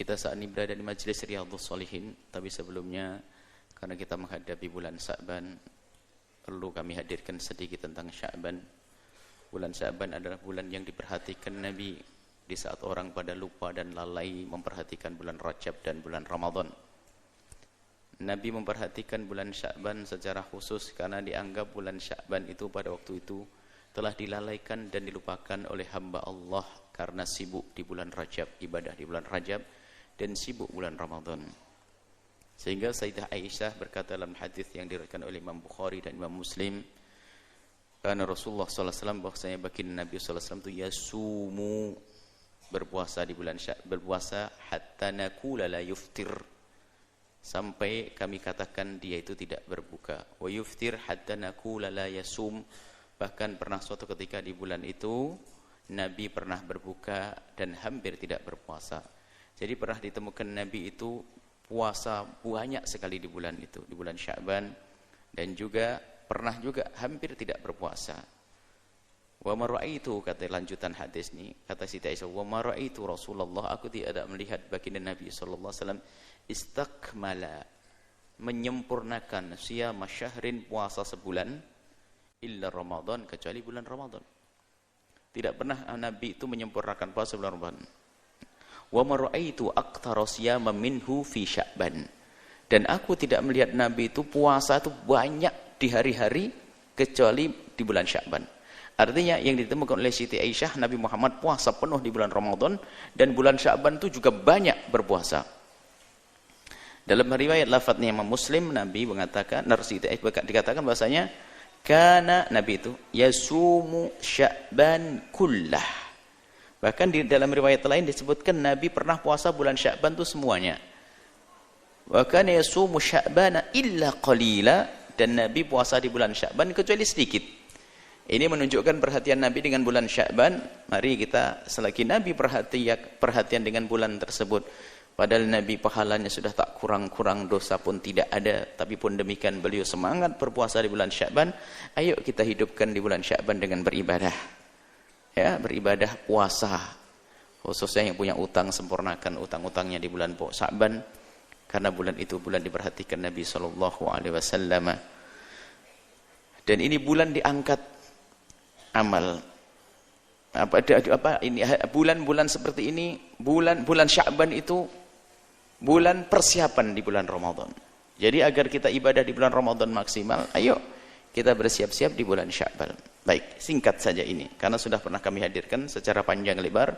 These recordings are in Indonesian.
Kita saat ini berada di Majelis Riyadhus Shalihin, tapi sebelumnya karena kita menghadapi bulan Sya'ban, perlu kami hadirkan sedikit tentang Sya'ban. Bulan Sya'ban adalah bulan yang diperhatikan Nabi di saat orang pada lupa dan lalai memperhatikan bulan Rajab dan bulan Ramadan. Nabi memperhatikan bulan Sya'ban secara khusus karena dianggap bulan Sya'ban itu pada waktu itu telah dilalaikan dan dilupakan oleh hamba Allah karena sibuk di bulan Rajab, ibadah di bulan Rajab, dan sibuk bulan Ramadan. Sehingga Sayyidah Aisyah berkata dalam hadis yang diriwayatkan oleh Imam Bukhari dan Imam Muslim, karena Rasulullah SAW bahwasanya baginda Nabi SAW itu yasumu, berpuasa di bulan Sya'ban, berpuasa hatta naqula la yuftir, sampai kami katakan dia itu tidak berbuka. Wa yuftir hatta naqula la yasum, bahkan pernah suatu ketika di bulan itu Nabi pernah berbuka dan hampir tidak berpuasa. Jadi pernah ditemukan Nabi itu puasa banyak sekali di bulan itu, di bulan Sya'ban, dan juga pernah juga hampir tidak berpuasa. Wa ma ra'aitu, kata lanjutan hadis ini, kata Siti Aisyah, wa ma ra'aitu Rasulullah, aku tidak melihat baginda Nabi sallallahu alaihi wasallam istakmala, menyempurnakan siyam syahrin, puasa sebulan, illa Ramadan, kecuali bulan Ramadan. Tidak pernah Nabi itu menyempurnakan puasa bulan Ramadan. Wa ma ra'aitu aktsara siyama minhu fi Sya'ban, dan aku tidak melihat Nabi itu puasa itu banyak di hari-hari kecuali di bulan Sya'ban. Artinya yang ditemukan oleh Siti Aisyah, Nabi Muhammad puasa penuh di bulan Ramadan, dan bulan Sya'ban itu juga banyak berpuasa. Dalam riwayat lafadznya Imam Muslim, Nabi mengatakan, Siti Aisyah dikatakan bahasanya karena Nabi itu yasumu Sya'ban kullah. Bahkan di dalam riwayat lain disebutkan Nabi pernah puasa bulan Sya'ban itu semuanya. Wa kana yasumu Sya'bana illa qalila, dan Nabi puasa di bulan Sya'ban kecuali sedikit. Ini menunjukkan perhatian Nabi dengan bulan Sya'ban. Mari kita selagi Nabi perhatian dengan bulan tersebut, padahal Nabi pahalanya sudah tak kurang-kurang, dosa pun tidak ada, tapi pun demikian beliau semangat berpuasa di bulan Sya'ban. Ayo kita hidupkan di bulan Sya'ban dengan beribadah. Ya, beribadah puasa, khususnya yang punya utang, sempurnakan utang-utangnya di bulan Sya'ban, karena bulan itu bulan diperhatikan Nabi SAW. Dan ini bulan diangkat amal. Bulan-bulan seperti ini, bulan Sya'ban itu bulan persiapan di bulan Ramadan. Jadi agar kita ibadah di bulan Ramadan maksimal, ayo kita bersiap-siap di bulan Sya'ban. Baik, singkat saja ini, karena sudah pernah kami hadirkan secara panjang lebar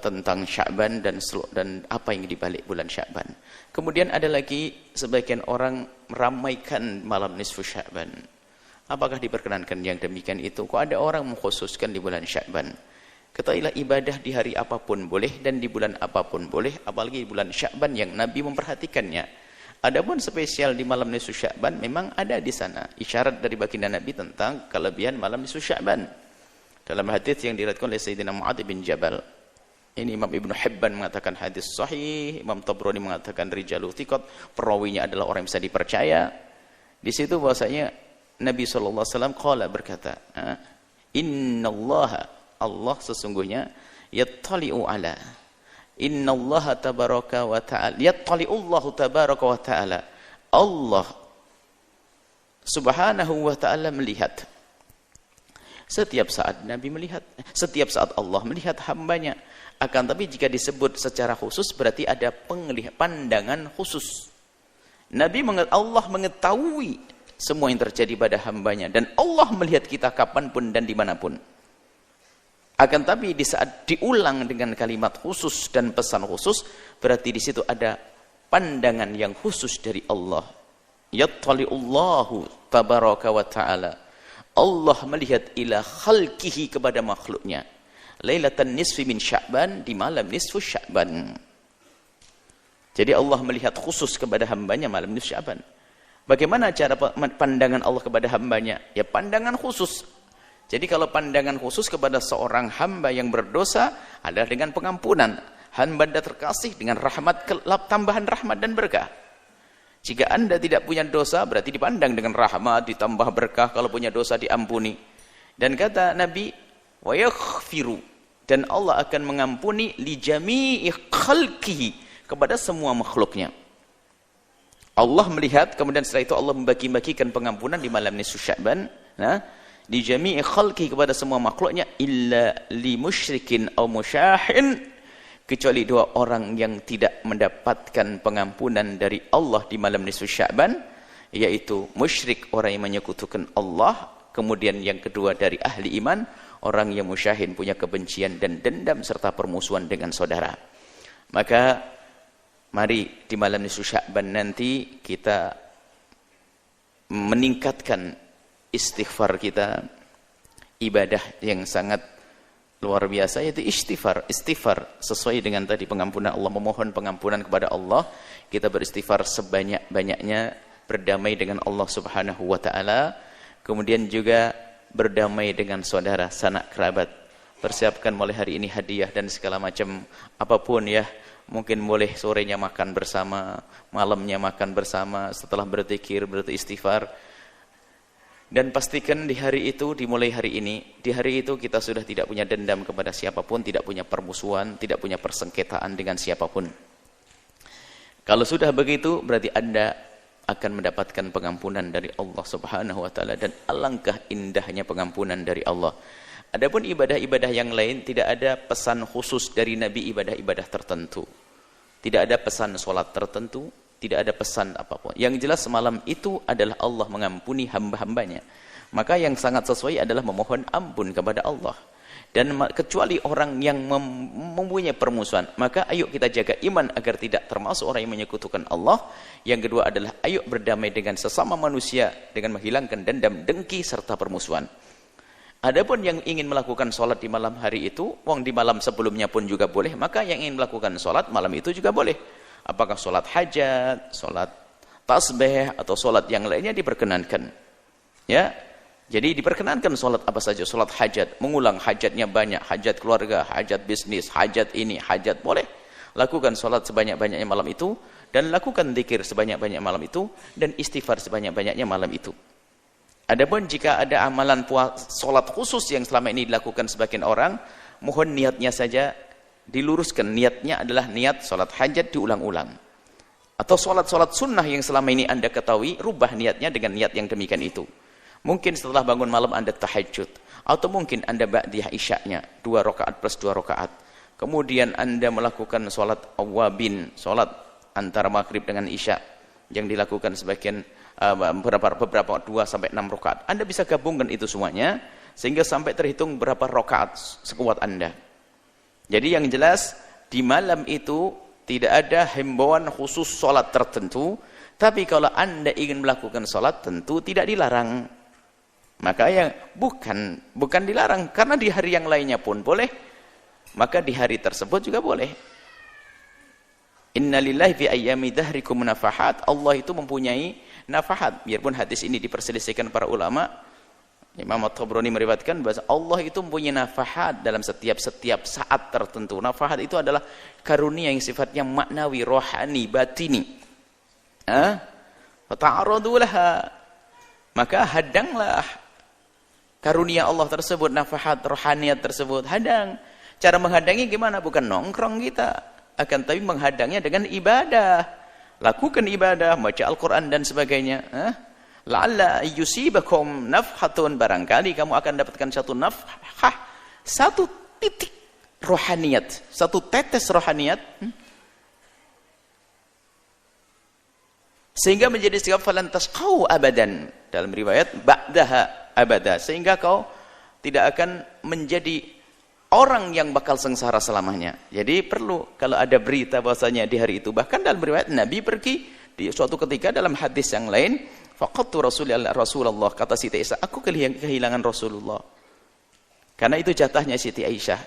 tentang Sya'ban dan apa yang dibalik bulan Sya'ban. Kemudian ada lagi sebagian orang meramaikan malam nisfu Sya'ban. Apakah diperkenankan yang demikian itu? Kok ada orang mengkhususkan di bulan Sya'ban? Ketahuilah ibadah di hari apapun boleh dan di bulan apapun boleh, apalagi di bulan Sya'ban yang Nabi memperhatikannya. Adapun spesial di malam nisfu Sya'ban memang ada di sana isyarat dari baginda Nabi tentang kelebihan malam nisfu Sya'ban. Dalam hadis yang diriwayatkan oleh Sayyidina Mu'adz bin Jabal, ini Imam Ibnu Hibban mengatakan hadis sahih, Imam Tabrani mengatakan rijalu thiqat, perawinya adalah orang yang bisa dipercaya. Di situ bahwasanya Nabi sallallahu alaihi wasallam qala, berkata, innallaha, Allah sesungguhnya, yattali'u ala, innallaha tabaraka wa ta'ala, yattali'ullahu tabaraka wa ta'ala, Allah subhanahu wa ta'ala melihat. Setiap saat Nabi melihat, setiap saat Allah melihat hambanya. Akan tapi jika disebut secara khusus berarti ada pandangan khusus. Allah mengetahui semua yang terjadi pada hambanya, dan Allah melihat kita kapanpun dan dimanapun. Akan tapi di saat diulang dengan kalimat khusus dan pesan khusus, berarti di situ ada pandangan yang khusus dari Allah. Yattali'ullahu tabaraka wa ta'ala, Allah melihat ila khalqihi, kepada makhluknya, lailatan nisfi min Sya'ban, di malam nisfu Sya'ban. Jadi Allah melihat khusus kepada hambanya malam nisfu Sya'ban. Bagaimana cara pandangan Allah kepada hambanya? Ya pandangan khusus. Jadi kalau pandangan khusus kepada seorang hamba yang berdosa adalah dengan pengampunan. Hamba Anda terkasih dengan rahmat, tambahan rahmat dan berkah. Jika Anda tidak punya dosa berarti dipandang dengan rahmat, ditambah berkah, kalau punya dosa diampuni. Dan kata Nabi, wa yaghfiru, dan Allah akan mengampuni li jami'i khalqihi, kepada semua makhluknya. Allah melihat, kemudian setelah itu Allah membagi-bagikan pengampunan di malam nisfu Sya'ban, nah, di jami'i khalqi kepada semua makhluknya, illa li musyrikin aw musyahin, kecuali dua orang yang tidak mendapatkan pengampunan dari Allah di malam nisfu Sya'ban, yaitu musyrik, orang yang menyekutukan Allah, kemudian yang kedua dari ahli iman, orang yang musyahin, punya kebencian dan dendam serta permusuhan dengan saudara. Maka mari di malam nisfu Sya'ban nanti kita meningkatkan istighfar kita, ibadah yang sangat luar biasa yaitu istighfar sesuai dengan tadi pengampunan Allah, memohon pengampunan kepada Allah, kita beristighfar sebanyak-banyaknya, berdamai dengan Allah Subhanahu wa taala, kemudian juga berdamai dengan saudara, sanak kerabat. Persiapkan mulai hari ini hadiah dan segala macam apapun ya. Mungkin boleh sorenya makan bersama, malamnya makan bersama, setelah berzikir, beristighfar. Dan pastikan di hari itu, dimulai hari ini, di hari itu kita sudah tidak punya dendam kepada siapapun, tidak punya permusuhan, tidak punya persengketaan dengan siapapun. Kalau sudah begitu, berarti Anda akan mendapatkan pengampunan dari Allah Subhanahu wa taala, dan alangkah indahnya pengampunan dari Allah. Adapun ibadah-ibadah yang lain, tidak ada pesan khusus dari Nabi ibadah-ibadah tertentu. Tidak ada pesan sholat tertentu, tidak ada pesan apapun. Yang jelas malam itu adalah Allah mengampuni hamba-hambanya. Maka yang sangat sesuai adalah memohon ampun kepada Allah. Dan kecuali orang yang mempunyai permusuhan, maka ayo kita jaga iman agar tidak termasuk orang yang menyekutukan Allah. Yang kedua adalah ayo berdamai dengan sesama manusia dengan menghilangkan dendam, dengki serta permusuhan. Adapun yang ingin melakukan sholat di malam hari itu, di malam sebelumnya pun juga boleh, maka yang ingin melakukan sholat malam itu juga boleh. Apakah sholat hajat, sholat tasbih, atau sholat yang lainnya diperkenankan. Ya, jadi diperkenankan sholat apa saja, sholat hajat, mengulang hajatnya banyak, hajat keluarga, hajat bisnis, hajat ini, hajat boleh. Lakukan sholat sebanyak-banyaknya malam itu, dan lakukan zikir sebanyak-banyaknya malam itu, dan istighfar sebanyak-banyaknya malam itu. Adapun jika ada amalan sholat khusus yang selama ini dilakukan sebagian orang, mohon niatnya saja diluruskan. Niatnya adalah niat sholat hajat diulang-ulang. Atau sholat-sholat sunnah yang selama ini Anda ketahui, rubah niatnya dengan niat yang demikian itu. Mungkin setelah bangun malam Anda tahajud. Atau mungkin Anda ba'diyah isya'nya, 2 rakaat plus 2 rakaat. Kemudian Anda melakukan sholat awabin, sholat antara maghrib dengan isya, yang dilakukan sebagian beberapa 2 sampai 6 rakaat. Anda bisa gabungkan itu semuanya sehingga sampai terhitung berapa rakaat sekuat Anda. Jadi yang jelas di malam itu tidak ada himbauan khusus sholat tertentu, tapi kalau Anda ingin melakukan sholat tentu tidak dilarang. Maka yang bukan dilarang, karena di hari yang lainnya pun boleh, maka di hari tersebut juga boleh. Innalillahi fi ayyami dhahrikum nafahat. Allah itu mempunyai nafahat. Biarpun hadis ini diperselisihkan para ulama, Imam At-Tabrani meriwayatkan bahwa Allah itu mempunyai nafahat dalam setiap saat tertentu. Nafahat itu adalah karunia yang sifatnya maknawi, rohani, batini. Fata'aradu laha. Maka hadanglah karunia Allah tersebut, nafahat rohaniyat tersebut. Hadang. Cara menghadangi gimana? Bukan nongkrong kita, akan tapi menghadangnya dengan ibadah. Lakukan ibadah, baca Al-Quran dan sebagainya. La'alla yusibakum nafhatun, barangkali kamu akan dapatkan satu nafhah, satu titik rohaniyat, satu tetes rohaniyat, sehingga menjadi sikap falan tasqau abadan, dalam riwayat ba'daha abada, sehingga kau tidak akan menjadi orang yang bakal sengsara selamanya. Jadi perlu kalau ada berita bahwasanya di hari itu, bahkan dalam riwayat Nabi pergi di suatu ketika dalam hadis yang lain, faqattu Rasulullah, kata Siti Aisyah, aku kehilangan Rasulullah. Karena itu jatahnya Siti Aisyah.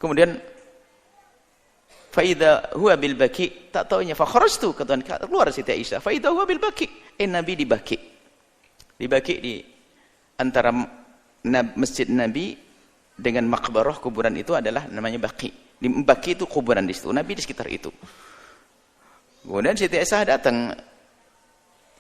Kemudian faida huwa bil baki, tak taunya fa kharajtu, keluar Siti Aisyah, faida huwa bil baki, Nabi di Baki. Di Baki, di antara masjid Nabi dengan makbarah kuburan itu adalah namanya Baki. Di Baki itu kuburan di situ, Nabi di sekitar itu. Kemudian Siti Aisyah datang.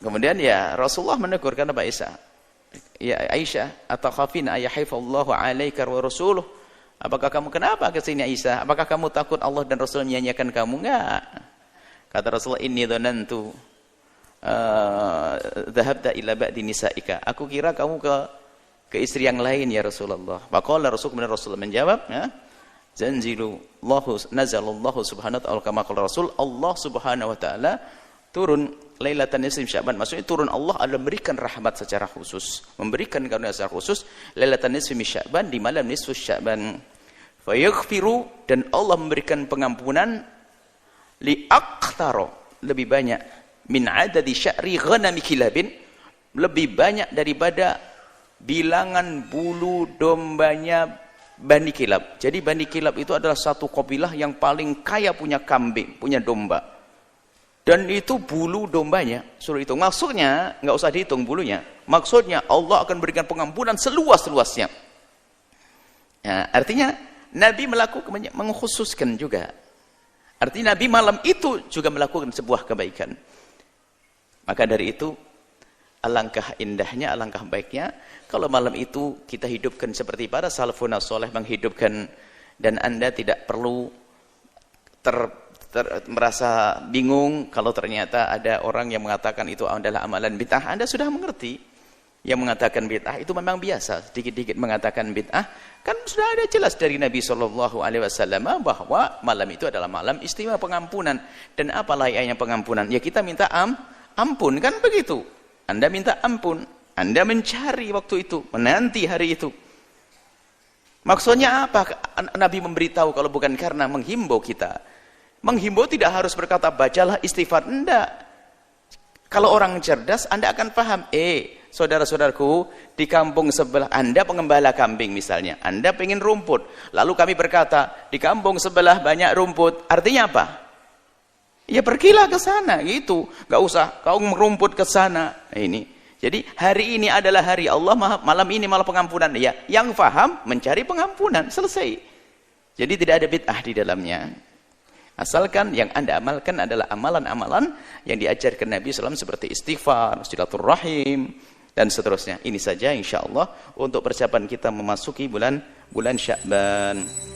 Kemudian ya Rasulullah menegur, kata Aisyah, ya Aisyah, atakhafina ayahifallahu alaika wa rasuluh. Apakah kamu kenapa ke sini Aisyah? Apakah kamu takut Allah dan Rasul menyanyiakan kamu? Enggak. Kata Rasulullah, inni dhanantu dhahabta ila ba'di nisa'ika. Aku kira kamu ke istri yang lain ya Rasulullah. Faqala Rasulullah menjawab, ya, nazalallahu subhanahu wa ta'ala kama qala Rasul, Allah subhanahu wa ta'ala turun lailatan nisfi Sya'ban. Maksudnya turun Allah adalah memberikan rahmat secara khusus, memberikan karunia secara khusus lailatan nisfi Sya'ban, di malam nisfu Sya'ban. Fayaghfiru, dan Allah memberikan pengampunan li aqtaro, lebih banyak min adadi sya'ri ghanami kilabin, lebih banyak daripada bilangan bulu dombanya Bani Kilab. Jadi Bani Kilab itu adalah satu kabilah yang paling kaya punya kambing, punya domba. Dan itu bulu dombanya suruh hitung. Maksudnya nggak usah dihitung bulunya. Maksudnya Allah akan berikan pengampunan seluas-luasnya. Nah, artinya Nabi melakukan, mengkhususkan juga. Artinya Nabi malam itu juga melakukan sebuah kebaikan. Maka dari itu, alangkah indahnya, alangkah baiknya kalau malam itu kita hidupkan seperti para salafun saleh menghidupkan, dan Anda tidak perlu merasa bingung kalau ternyata ada orang yang mengatakan itu adalah amalan bid'ah. Anda sudah mengerti, yang mengatakan bid'ah itu memang biasa, sedikit-sedikit mengatakan bid'ah, kan sudah ada jelas dari Nabi SAW bahwa malam itu adalah malam istimewa pengampunan. Dan apa layaknya pengampunan? Ya kita minta ampun, kan begitu. Anda minta ampun, Anda mencari waktu itu, menanti hari itu. Maksudnya apa? Nabi memberitahu kalau bukan karena menghimbau kita. Menghimbau tidak harus berkata bacalah istighfar, enggak. Kalau orang cerdas, Anda akan paham. Saudara-saudaraku, di kampung sebelah Anda pengembala kambing misalnya, Anda pengen rumput, lalu kami berkata di kampung sebelah banyak rumput, artinya apa? Ya pergilah ke sana, gitu. Gak usah kau merumput ke sana. Ini. Jadi hari ini adalah hari Allah, malam ini malam pengampunan. Ya, yang faham mencari pengampunan, selesai. Jadi tidak ada bid'ah di dalamnya. Asalkan yang Anda amalkan adalah amalan-amalan yang diajarkan Nabi SAW seperti istighfar, silaturahim, dan seterusnya. Ini saja insya Allah untuk persiapan kita memasuki bulan Sya'ban.